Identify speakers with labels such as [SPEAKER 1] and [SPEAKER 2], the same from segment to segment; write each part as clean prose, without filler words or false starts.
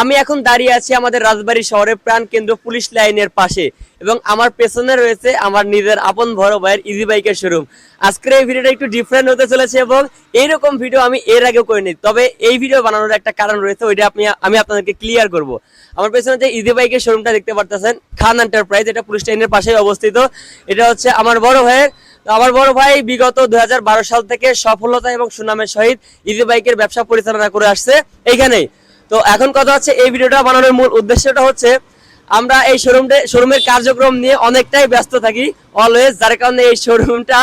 [SPEAKER 1] আমি এখন দাঁড়িয়ে আছি আমাদের রাজবাড়ী শহরের প্রাণ কেন্দ্র পুলিশ লাইনের পাশে এবং আমার পেছনে রয়েছে আমার নিজের আপন বড় ভাইয়ের ইজি বাইকের শোরুম। আজকের এই ভিডিওটা একটু ডিফারেন্ট হতে চলেছে এবং এইরকম ভিডিও আমি এর আগেও করিনি, তবে এই ভিডিও বানানোর একটা কারণ রয়েছে, ওইটা আমি আপনাদেরকে ক্লিয়ার করব। আমার পেছনে যে ইজি বাইকের শোরুমটা দেখতে পারতেছেন, খান এন্টারপ্রাইজ, এটা পুলিশ লাইনের পাশেই অবস্থিত। এটা হচ্ছে আমার বড় ভাইয়ের। তো আমার বড় ভাই বিগত 2012 সাল থেকে সফলতা এবং সুনামের সহিত ইজি বাইকের ব্যবসা পরিচালনা করে আসছে এইখানেই। তো এখন কথা হচ্ছে, এই ভিডিওটা বানানোর মূল উদ্দেশ্যটা হচ্ছে আমরা এই শোরুমের কার্যক্রম নিয়ে অনেকটাই ব্যস্ত থাকি অলওয়েজ, যার কারণে এই শোরুমটা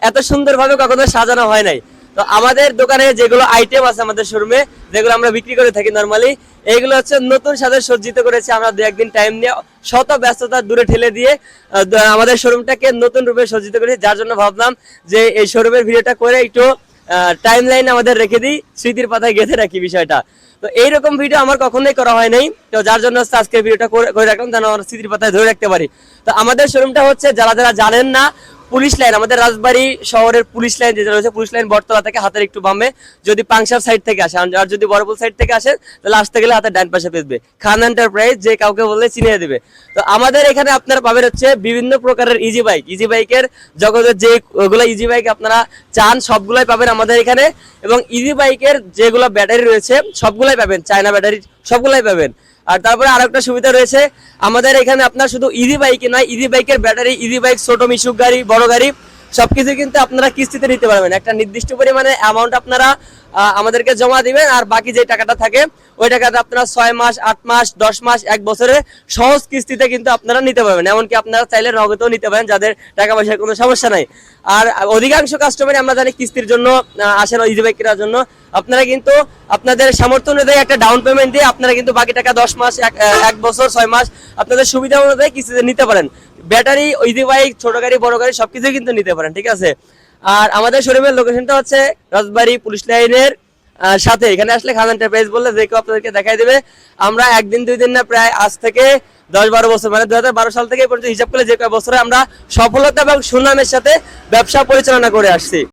[SPEAKER 1] এত সুন্দরভাবে কখনো সাজানো হয় নাই। তো আমাদের দোকানে যেগুলো আইটেম আছে আমাদের শোরুমে, যেগুলো আমরা বিক্রি করে থাকি নর্মালি, এইগুলো হচ্ছে নতুন সাজে সজ্জিত করেছি আমরা দু একদিন টাইম নিয়ে, শত ব্যস্ততা দূরে ঠেলে দিয়ে আমাদের শোরুমটাকে নতুন রূপে সজ্জিত করেছি। যার জন্য ভাবলাম যে এই শোরুমের ভিডিওটা করে একটু টাইম লাইন আমাদের রেখে দিই, স্মৃতির পাতায় গেঁথে রাখি বিষয়টা। তো এইরকম ভিডিও আমার কখনোই করা হয় নাই, তো যার জন্য আজকে ভিডিওটা করে রাখলাম যেন আমরা স্মৃতির পাতায় ধরে রাখতে পারি। তো আমাদের শোরুমটা হচ্ছে, যারা যারা জানেন না, পুলিশ লাইন, আমাদের রাজবাড়ী শহরের পুলিশ লাইন যেটা রয়েছে, পুলিশ লাইন বটতলা থেকে হাতের একটু বামে, যদি পাংশার সাইড থেকে আসেন, আর যদি বড়পুল সাইড থেকে আসেন তাহলে আসতে গেলে হাতের ডান পাশে পেয়ে খান এন্টারপ্রাইজ, যে কাউকে বললে চিনিয়ে দেবে। তো আমাদের এখানে আপনারা পাবেন হচ্ছে বিভিন্ন প্রকারের ইজি বাইকের জগতের যেগুলো ইজি বাইক আপনারা চান সবগুলাই পাবেন আমাদের এখানে। এবং ইজি বাইকের যেগুলো ব্যাটারি রয়েছে সবগুলাই পাবেন, চায়না ব্যাটারি সবগুলাই পাবেন। আর তারপরে আরেকটা সুবিধা রয়েছে আমাদের এখানে, আপনার শুধু ইজি বাইকে নয়, ইজি বাইকের ব্যাটারি, ইজি বাইক, ছোট মিশুক গাড়ি, বড় গাড়ি সবকিছু কিন্তু আপনারা কিস্তিতে নিতে পারবেন। একটা নির্দিষ্ট পরিমাণে অ্যামাউন্ট আপনারা আমাদেরকে জমা দিবেন, আর বাকি যে টাকাটা থাকে ওই টাকাটা আপনারা 6 মাস, 8 মাস, 10 মাস, 1 বছরে সহজ কিস্তিতে কিন্তু আপনারা নিতে পারবেন। এমনকি আপনারা চাইলে নগদেও নিতে পারেন, যাদের টাকা পয়সার কোনো সমস্যা নাই। আর অধিকাংশ কাস্টমারই আমরা জানি কিস্তির জন্য আসেন ইজি বাইক কেনার জন্য। আপনারা কিন্তু আপনাদের সামর্থ্য অনুযায়ী একটা ডাউন পেমেন্ট দিয়ে আপনারা কিন্তু বাকি টাকা 10 মাস, 1 বছর, 6 মাস আপনাদের সুবিধা অনুযায়ী কিস্তিতে নিতে পারেন। ব্যাটারি, ইজি বাইক, ছোট গাড়ি, বড় গাড়ি সবকিছু কিন্তু নিতে পারেন, ঠিক আছে। আর আমাদের শোরুমের লোকেশনটা হচ্ছে রাজবাড়ী পুলিশ লাইনের সাথে। এখানে আসলে খান এন্টারপ্রাইজ বললে যে কেউ আপনাদেরকে দেখাই দেবে। আমরা একদিন 2 দিন না, প্রায় আজ থেকে 10-12 বছর, মানে 2012 সাল থেকে পর্যন্ত হিসাব করলে যে কয় বছরে আমরা সফলতা এবং সুনামের সাথে ব্যবসা পরিচালনা করে আসছি।